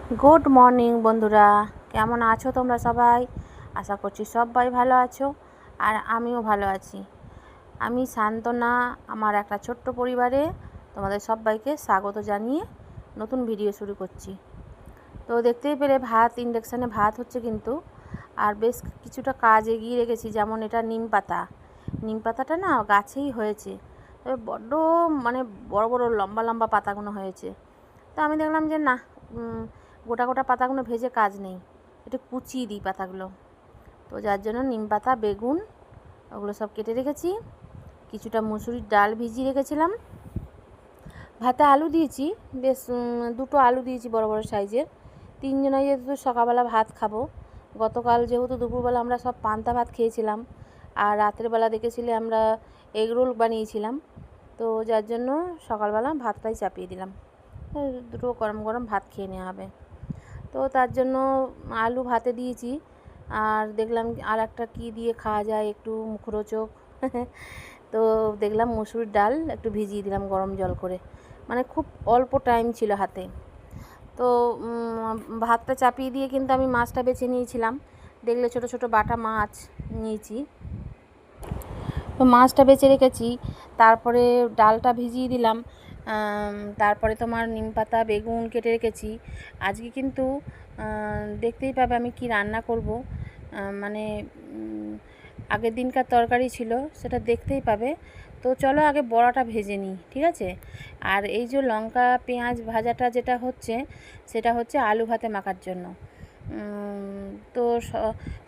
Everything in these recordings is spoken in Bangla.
গুড মর্নিং বন্ধুরা, কেমন আছো তোমরা সবাই? আশা করছি সবাই ভালো আছো, আর আমিও ভালো আছি। আমি সান্তনা, আমার একটা ছোট্ট পরিবারে তোমাদের সবাইকে স্বাগত জানিয়ে নতুন ভিডিও শুরু করছি। তো দেখতেই পেলে ইন্ডাকশানে ভাত হচ্ছে কিন্তু, আর বেশ কিছুটা কাজ এগিয়ে রেখেছি। যেমন এটা নিম পাতাটা না গাছেই হয়েছে, তবে বড্ড বড় বড় লম্বা লম্বা পাতাগুলো হয়েছে। তো আমি দেখলাম যে না, গোটা গোটা পাতাগুলো ভেজে কাজ নেই, একটু কুচিয়ে দিই পাতাগুলো। তো যার জন্য নিম পাতা, বেগুন ওগুলো সব কেটে রেখেছি। কিছুটা মুসুরির ডাল ভিজিয়ে রেখেছিলাম। ভাতে আলু দিয়েছি, বেশ দুটো আলু দিয়েছি বড় বড় সাইজের। তিনজনে যেহেতু সকালবেলা ভাত খাবো, গতকাল যেহেতু দুপুরবেলা আমরা সব পান্তা ভাত খেয়েছিলাম, আর রাতের বেলা দেখেছিলে আমরা এগরোল বানিয়েছিলাম। তো যার জন্য সকালবেলা ভাতটাই চাপিয়ে দিলাম, দুটো গরম গরম ভাত খেয়ে নেওয়া হবে। তো তার জন্য আলু ভাতে দিয়েছি। আর দেখলাম আর একটা কী দিয়ে খাওয়া যায় একটু মুখরোচক তো দেখলাম মুসুরির ডাল একটু ভিজিয়ে দিলাম গরম জল করে, খুব অল্প টাইম ছিল হাতে। তো ভাতটা চাপিয়ে দিয়ে কিন্তু আমি মাছটা বেছে নিয়েছিলাম। দেখলে ছোট ছোট বাটা মাছ নিয়েছি, তো মাছটা বেছে রেখেছি। তারপরে ডালটা ভিজিয়ে দিলাম। তারপরে তোমার নিম পাতা, বেগুন কেটে রেখেছি। আজকে কিন্তু দেখতেই পাবে আমি কি রান্না করব। আগের দিনকার তরকারি ছিল, সেটা দেখতেই পাবে। তো চলো আগে বড়াটা ভেজে নিই, ঠিক আছে? আর এই যে লঙ্কা পেঁয়াজ ভাজাটা যেটা হচ্ছে, সেটা হচ্ছে আলু ভাতে মাখার জন্য। তো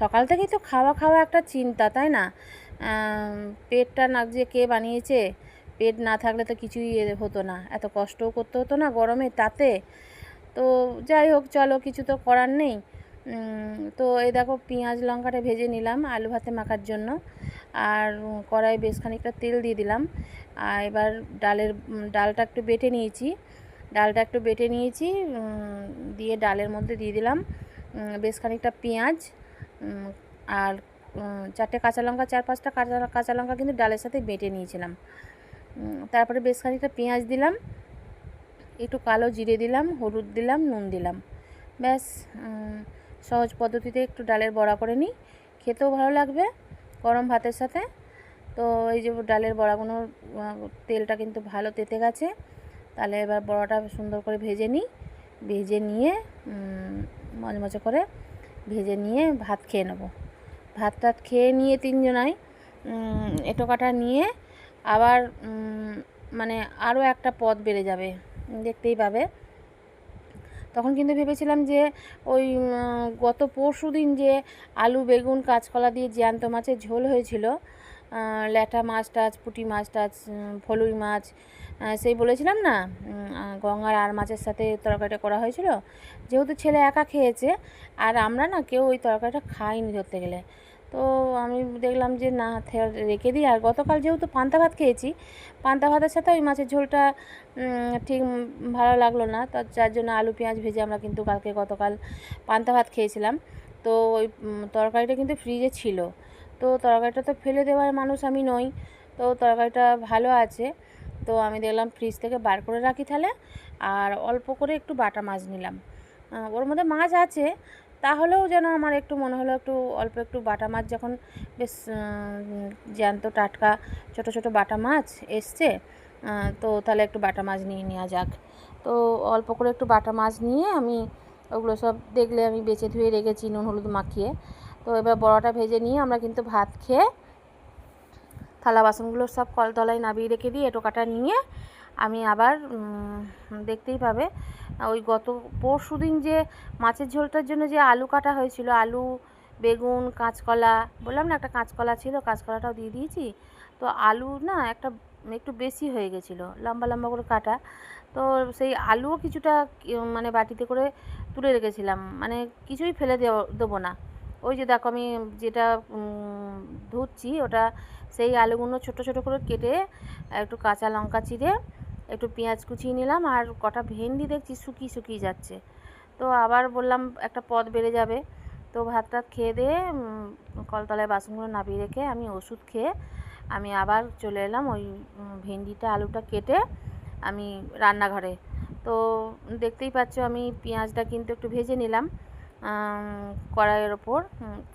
সকাল থেকেই তো খাওয়া খাওয়া একটা চিন্তা, তাই না? পেটটা না যে কে বানিয়েছে, পেট না থাকলে তো কিছুই হতো না, এত কষ্টও করতে হতো না গরমে তাতে। তো যাই হোক, চলো, কিছু তো করার নেই। তো এই দেখো পেঁয়াজ লঙ্কাটা ভেজে নিলাম আলু ভাতে মাখার জন্য। আর কড়াই বেশ খানিকটা তেল দিয়ে দিলাম। আর এবার ডালটা একটু বেটে নিয়েছি। দিয়ে ডালের মধ্যে দিয়ে দিলাম বেশ খানিকটা পেঁয়াজ, আর 4টে কাঁচা লঙ্কা, 4-5টা কাঁচা লঙ্কা কিন্তু ডালের সাথে বেটে নিয়েছিলাম। তারপরে বেশ খানিকটা পেঁয়াজ দিলাম, একটু কালো জিরে দিলাম, হলুদ দিলাম, নুন দিলাম। ব্যাস, সহজ পদ্ধতিতে একটু ডালের বড়া করে নিই, খেতেও ভালো লাগবে গরম ভাতের সাথে। তো এই যে ডালের বড়াগুলোর তেলটা কিন্তু ভালো তেতে গেছে। তাহলে এবার বড়াটা সুন্দর করে ভেজে নিয়ে মচমচে করে ভেজে নিয়ে ভাত খেয়ে নেবো। ভাত খেয়ে নিয়ে তিনজনাই এঁটো কাটা নিয়ে আবার আরও একটা পদ বেড়ে যাবে, দেখতেই পাবে। তখন কিন্তু ভেবেছিলাম যে ওই গত পরশু দিন যে আলু বেগুন কাঁচকলা দিয়ে জ্যান্ত মাছের ঝোল হয়েছিল, ল্যাটা মাছ টাছ, পুঁটি মাছ টাছ, ফলুই মাছ, সেই বলেছিলাম না, গঙ্গার আর মাছের সাথে তরকারিটা করা হয়েছিল। যেহেতু ছেলে একা খেয়েছে, আর আমরা না কেউ ওই তরকারিটা খাইনি ধরতে গেলে, তো আমি দেখলাম যে না, রেখে দিই। আর গতকাল যেহেতু পান্তা ভাত খেয়েছি, পান্তা ভাতের সাথে ওই মাছের ঝোলটা ঠিক ভালো লাগলো না, তো যার জন্য আলু পেঁয়াজ ভেজে আমরা কিন্তু গতকাল পান্তা ভাত খেয়েছিলাম। তো ওই তরকারিটা কিন্তু ফ্রিজে ছিল, তো তরকারিটা তো ফেলে দেওয়ার মানুষ আমি নই, তো তরকারিটা ভালো আছে। তো আমি দেখলাম ফ্রিজ থেকে বার করে রাখি তাহলে। আর অল্প করে একটু বাটা মাছ নিলাম, ওর মধ্যে মাছ আছে, তাহলেও যেন আমার একটু মনে হলো একটু অল্প একটু বাটা মাছ, যখন বেশ জ্যান্ত টাটকা ছোট ছোট বাটা মাছ এসছে, তো তাহলে একটু বাটা মাছ নিয়ে নেওয়া যাক। তো অল্প করে একটু বাটা মাছ নিয়ে আমি ওগুলো সব দেখলে আমি বেছে ধুয়ে রেখেছি নুন হলুদ মাখিয়ে। তো এবার বড়াটা ভেজে নিয়ে আমরা কিন্তু ভাত খেয়ে থালা বাসনগুলো সব কলতলায় নামিয়ে রেখে দিয়ে এঁটো কাটা নিয়ে আমি আবার দেখতেই পাবে ওই গত পরশু দিন যে মাছের ঝোলটার জন্য যে আলু কাটা হয়েছিল, আলু বেগুন কাঁচকলা, বললাম না একটা কাঁচকলা ছিল, কাঁচকলাটাও দিয়ে দিয়েছি। তো আলু না একটু বেশি হয়ে গেছিলো, লম্বা লম্বা করে কাটা। তো সেই আলুও কিছুটা বাটিতে করে তুলে রেখেছিলাম, কিছুই ফেলে দেবো না। ওই যে দেখো আমি যেটা ধুচ্ছি, ওটা সেই আলুগুলো ছোট ছোট করে কেটে একটু কাঁচা লঙ্কা চিড়ে একটু পেঁয়াজ কুচিয়ে নিলাম, আর কটা ভেন্ডি দেখছি শুকিয়ে যাচ্ছে। তো আবার বললাম একটা পদ বেড়ে যাবে। তো ভাত খেয়ে দিয়ে কলতলায় বাসনগুলো নামিয়ে রেখে আমি ওষুধ খেয়ে আমি আবার চলে এলাম ওই ভেন্ডিটা আলুটা কেটে আমি রান্নাঘরে। তো দেখতেই পাচ্ছ আমি পেঁয়াজটা কিন্তু একটু ভেজে নিলাম কড়াইয়ের ওপর।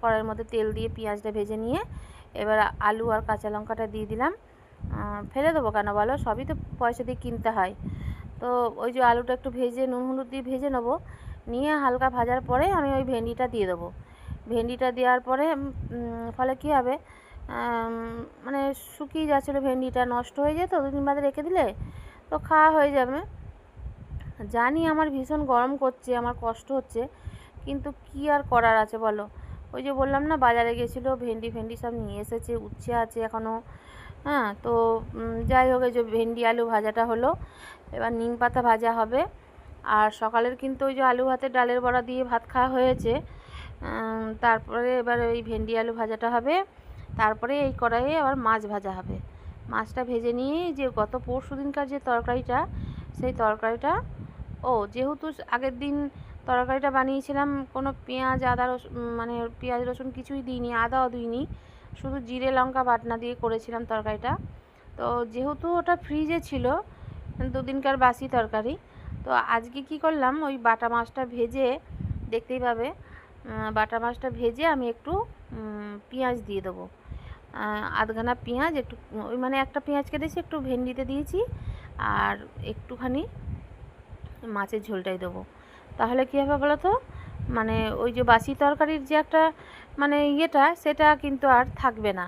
কড়াইয়ের মধ্যে তেল দিয়ে পেঁয়াজটা ভেজে নিয়ে এবার আলু আর কাঁচা লঙ্কাটা দিয়ে দিলাম। ফেলে দেবো কেন বলো, সবই তো পয়সা দিয়ে কিনতে হয়। তো ওই যে আলুটা একটু ভেজে নুন হলুদ দিয়ে ভেজে নেবো, নিয়ে হালকা ভাজার পরে আমি ওই ভেন্ডিটা দিয়ে দেবো। ভেন্ডিটা দেওয়ার পরে ফলে কী হবে, মানে শুকিয়ে যাচ্ছিলো ভেন্ডিটা, নষ্ট হয়ে যেত, 2 দিন বাদে রেখে দিলে তো খাওয়া হয়ে যাবে। জানি আমার ভীষণ গরম করছে, আমার কষ্ট হচ্ছে, কিন্তু কি আর করার আছে বলো। ওই যে বললাম না, বাজারে গেছিলো, ভেন্ডি ফেন্ডি সব নিয়ে এসেছে, উচ্ছে আছে এখনও। হ্যাঁ, তো যাই হোক, এই যে ভেন্ডি আলু ভাজাটা হলো, এবার নিম পাতা ভাজা হবে। আর সকালের কিন্তু ওই যে আলু ভাতে ডালের বড়া দিয়ে ভাত খাওয়া হয়েছে। তারপরে এবার ওই ভেন্ডি আলু ভাজাটা হবে, তারপরে এই কড়াইয়ে আবার মাছ ভাজা হবে। মাছটা ভেজে নিয়ে যে গত পরশু দিনকার যে তরকারিটা, সেই তরকারিটা, যেহেতু আগের দিন তরকারিটা বানিয়েছিলাম কোনো পেঁয়াজ আদা রসুন, মানে পেঁয়াজ রসুন কিছুই দিইনি, আদাও দিইনি, শুধু জিরে লঙ্কা বাটনা দিয়ে করেছিলাম তরকারিটা। তো যেহেতু ওটা ফ্রিজে ছিল, 2 দিনকার বাসি তরকারি, তো আজকে কি করলাম, ওই বাটা মাছটা ভেজে, দেখতেই পাবে, বাটা মাছটা ভেজে আমি একটু পেঁয়াজ দিয়ে দেবো, আধখানা পেঁয়াজ, একটু ওই মানে একটা পেঁয়াজ কেটেছি, একটু ভেন্ডিতে দিয়েছি, আর একটুখানি মাছের ঝোলটাই দেবো। তাহলে কী হবে বলো তো, মানে ওই যে বাসি তরকারির যে একটা মানে ইয়েটা, সেটা কিন্তু আর থাকবে না।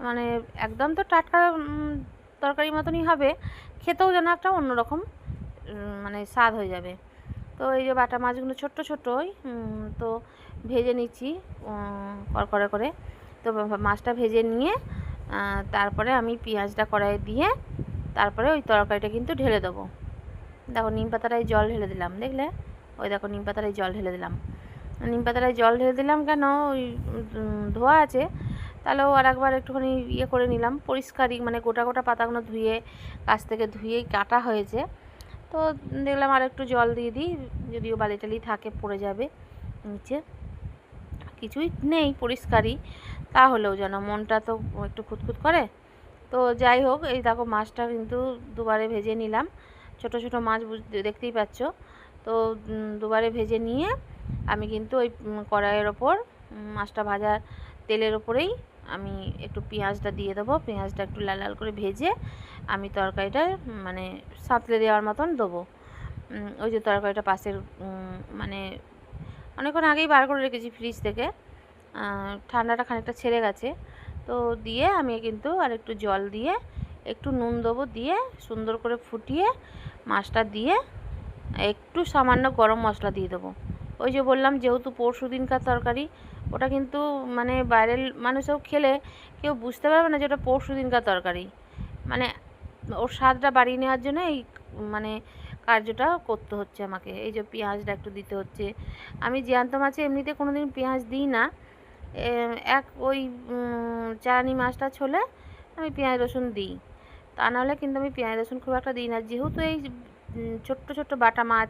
মানে একদম তো টাটকা তরকারির মতনই হবে, খেতেও যেন একটা অন্যরকম মানে স্বাদ হয়ে যাবে। তো এই যে বাটা মাছগুলো ছোট্ট ছোট্টই তো ভেজে নিচ্ছি কড়কড়ে করে। তো মাছটা ভেজে নিয়ে তারপরে আমি পেঁয়াজটা কড়াইয়ে দিয়ে তারপরে ওই তরকারিটা কিন্তু ঢেলে দেবো। দেখো নিম পাতাটায় জল ঢেলে দিলাম, দেখলে? ওই দেখো নিম পাতাটায় জল ঢেলে দিলাম। নিম পাতাটায় জল ঢেলে দিলাম কেন, ওই ধোয়া আছে, তাহলেও আর একবার একটুখানি ইয়ে করে নিলাম, পরিষ্কারই, মানে গোটা গোটা পাতাগুলো ধুয়ে গাছ থেকে ধুয়েই কাটা হয়েছে। তো দেখলাম আর একটু জল দিয়ে দিই, যদিও বালি টালি থাকে পড়ে যাবে নিচে, কিছুই নেই, পরিষ্কারই, তাহলেও যেন মনটা তো একটু খুঁতখুত করে। তো যাই হোক, এই দেখো মাছটা কিন্তু দুবারে ভেজে নিলাম, ছোট ছোট মাছ দেখতেই পাচ্ছ। তো দুবারে ভেজে নিয়ে আমি কিন্তু ওই কড়াইয়ের ওপর মাছটা ভাজার তেলের ওপরেই আমি একটু পেঁয়াজটা দিয়ে দেবো। পেঁয়াজটা একটু লাল লাল করে ভেজে আমি তরকারিটা মানে সাঁতলে দেওয়ার মতন দেবো। ওই যে তরকারিটা পাশের মানে অনেকক্ষণ আগেই বার করে রেখেছি ফ্রিজ থেকে, ঠান্ডাটা খানিকটা ছেড়ে গেছে। তো দিয়ে আমি কিন্তু আর একটু জল দিয়ে একটু নুন দেবো, দিয়ে সুন্দর করে ফুটিয়ে মাছটা দিয়ে একটু সামান্য গরম মশলা দিয়ে দেবো। ওই যে বললাম, যেহেতু পরশু দিনকার তরকারি, ওটা কিন্তু মানে বাইরের মানুষও খেলে কেউ বুঝতে পারবে না যে ওটা পরশু দিনকার তরকারি। মানে ওর স্বাদটা বাড়িয়ে নেওয়ার জন্য এই মানে কার্যটা করতে হচ্ছে আমাকে। এই যে পেঁয়াজটা একটু দিতে হচ্ছে। আমি জ্যান্ত মাছে এমনিতে কোনো দিন পেঁয়াজ দিই না, ওই চারানি মাছটা ছোলে আমি পেঁয়াজ রসুন দিই, তা নাহলে কিন্তু আমি পেঁয়াজ রসুন খুব একটা দিই না। যেহেতু এই ছোট্ট ছোট্ট বাটা মাছ,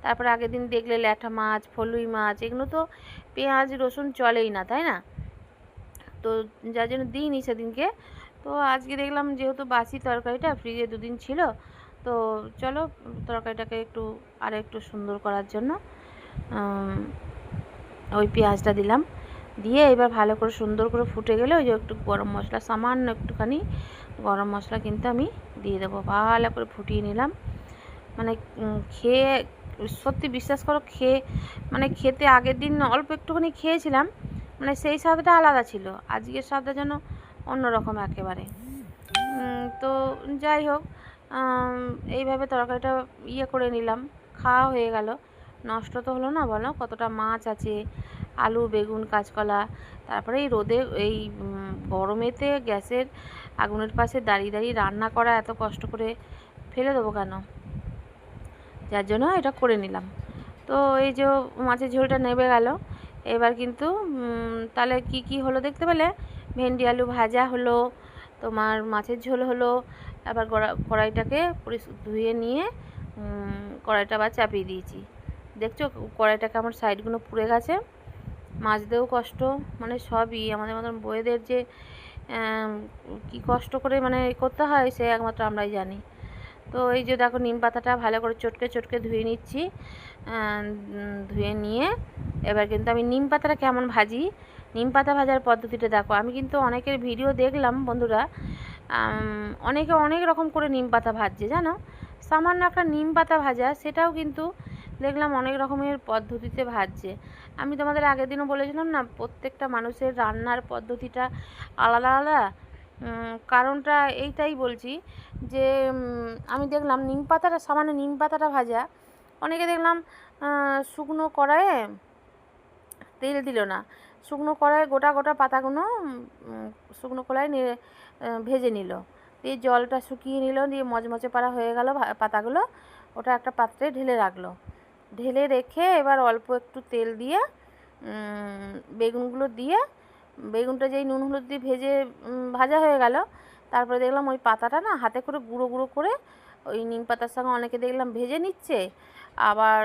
তারপরে আগের দিন দেখলে ল্যাঠা মাছ, ফলুই মাছ, এগুলো তো পেঁয়াজ রসুন চলেই না, তাই না? তো যার জন্য দিইনি সেদিনকে। তো আজকে দেখলাম যেহেতু বাসি তরকারিটা ফ্রিজে 2 দিন ছিল, তো চলো তরকারিটাকে একটু সুন্দর করার জন্য ওই পেঁয়াজটা দিলাম, দিয়ে এবার ভালো করে সুন্দর করে ফুটে গেলে ওই যে একটু গরম মশলা, সামান্য একটুখানি গরম মশলা কিন্তু আমি দিয়ে দেবো। ভালো করে ফুটিয়ে নিলাম। মানে খেয়ে সত্যি বিশ্বাস করো, মানে খেতে আগের দিন অল্প একটুখানি খেয়েছিলাম, মানে সেই স্বাদটা আলাদা ছিল, আজকের স্বাদটা যেন অন্যরকম একেবারে। তো যাই হোক, এইভাবে তরকারিটা করে নিলাম, খাওয়া হয়ে গেল। নষ্ট তো হলো না বলো, কতটা মাছ আছে, আলু বেগুন কাঁচকলা, তারপরে এই রোদে এই গরমেতে গ্যাসের আগুনের পাশে দাঁড়িয়ে দাঁড়িয়ে রান্না করা, এত কষ্ট করে ফেলে দেবো কেন, যার জন্য এটা করে নিলাম। তো এই যে মাছের ঝোলটা নেমে গেল, এবার কিন্তু তাহলে কি হলো দেখতে পেলে, ভেন্ডি আলু ভাজা হলো, তোমার মাছের ঝোল হলো, আবার কড়াইটাকে ধুয়ে নিয়ে কড়াইটা আবার চাপিয়ে দিয়েছি। দেখছো কড়াইটা কেমন সাইডগুলো পুড়ে গেছে, মাজতেও কষ্ট, মানে সবই আমাদের মতন বউয়েদের যে কি কষ্ট করে মানে করতে হয়, সে একমাত্র আমরাই জানি। তো এই যে দেখো নিম পাতাটা ভালো করে চটকে চটকে ধুয়ে নিচ্ছি। ধুয়ে নিয়ে এবার কিন্তু আমি নিম পাতাটা কেমন ভাজি, নিম পাতা ভাজার পদ্ধতিটা দেখো। আমি কিন্তু অনেকের ভিডিও দেখলাম বন্ধুরা, অনেকে অনেক রকম করে নিম পাতা ভাজছে জানো। সামান্য একটা নিম পাতা ভাজা, সেটাও কিন্তু দেখলাম অনেক রকমের পদ্ধতিতে ভাজছে। আমি তোমাদের আগের দিনও বলেছিলাম না, প্রত্যেকটা মানুষের রান্নার পদ্ধতিটা আলাদা আলাদা। কারণটা এইটাই বলছি যে আমি দেখলাম নিম পাতাটা, সামান্য নিম পাতাটা ভাজা, অনেকে দেখলাম শুকনো কড়াইয়ে তেল দিল না, শুকনো কড়াইয়ে গোটা গোটা পাতাগুলো শুকনো কড়াইয়ে ভেজে নিল, দিয়ে জলটা শুকিয়ে নিল, দিয়ে মচমচে পাড়া হয়ে গেল পাতাগুলো, ওটা একটা পাত্রে ঢেলে রাখলো। ঢেলে রেখে এবার অল্প একটু তেল দিয়ে বেগুনগুলো দিয়ে, বেগুনটা যেই নুন হলুদ দিয়ে ভেজে ভাজা হয়ে গেল, তারপরে দেখলাম ওই পাতাটা না হাতে করে গুঁড়ো গুঁড়ো করে ওই নিম পাতার সঙ্গে অনেকে দেখলাম ভেজে নিচ্ছে। আবার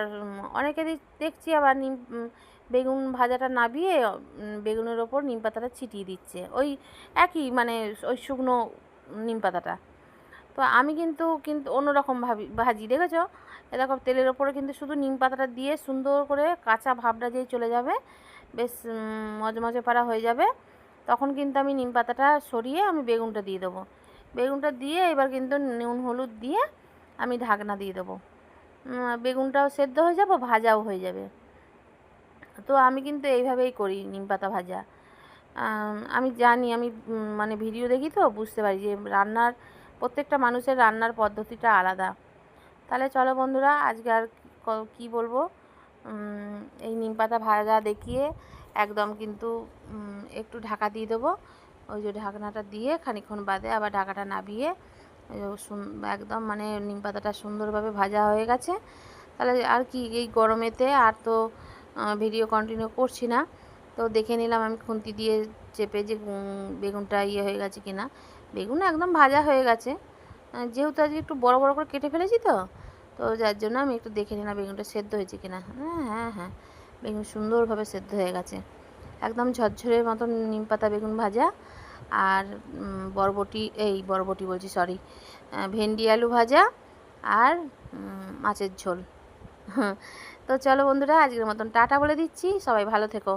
অনেকে দেখছি আবার বেগুন ভাজাটা নাবিয়ে বেগুনের ওপর নিম পাতাটা ছিটিয়ে দিচ্ছে, ওই একই মানে ওই শুকনো নিম পাতাটা। তো আমি কিন্তু অন্যরকম ভাজি, দেখেছো? এরকম তেলের ওপরে কিন্তু শুধু নিম পাতাটা দিয়ে সুন্দর করে কাঁচা ভাবটা যেই চলে যাবে, বেশ মজমজে পাড়া হয়ে যাবে, তখন কিন্তু আমি নিম পাতাটা সরিয়ে আমি বেগুনটা দিয়ে দেবো। বেগুনটা দিয়ে এবার কিন্তু নুন হলুদ দিয়ে আমি ঢাকনা দিয়ে দেবো। বেগুনটাও সেদ্ধ হয়ে যাবে, ভাজাও হয়ে যাবে। তো আমি কিন্তু এইভাবেই করি নিম পাতা ভাজা। আমি জানি, আমি মানে ভিডিও দেখি তো বুঝতে পারি যে রান্নার প্রত্যেকটা মানুষের রান্নার পদ্ধতিটা আলাদা। তাহলে চলো বন্ধুরা, আজকে আর কী বলবো, এই নিম পাতা ভাজা দেখিয়ে একদম কিন্তু একটু ঢাকা দিয়ে দেবো। ওই যে ঢাকনাটা দিয়ে খানিকক্ষণ বাদে আবার ঢাকাটা নাবিয়ে একদম মানে নিম পাতাটা সুন্দরভাবে ভাজা হয়ে গেছে। তাহলে আর কি, এই গরমেতে আর তো ভিডিও কন্টিনিউ করছি না, তো দেখে নিলাম আমি খুন্তি দিয়ে চেপে যে বেগুনটা ইয়ে হয়ে গেছে কিনা। বেগুন একদম ভাজা হয়ে গেছে, যেহেতু আজকে একটু বড় বড় করে কেটে ফেলেছি তো, তো যার জন্য আমি একটু দেখে নিলাম বেগুনটা সেদ্ধ হয়েছে কিনা। হ্যাঁ হ্যাঁ হ্যাঁ, বেগুন সুন্দরভাবে সেদ্ধ হয়ে গেছে, একদম ঝরঝরের মতন নিম পাতা বেগুন ভাজা। আর বরবটি বলছি, সরি, ভেন্ডি আলু ভাজা আর মাছের ঝোল। তো চলো বন্ধুরা, আজকের মতন টাটা বলে দিচ্ছি, সবাই ভালো থেকো।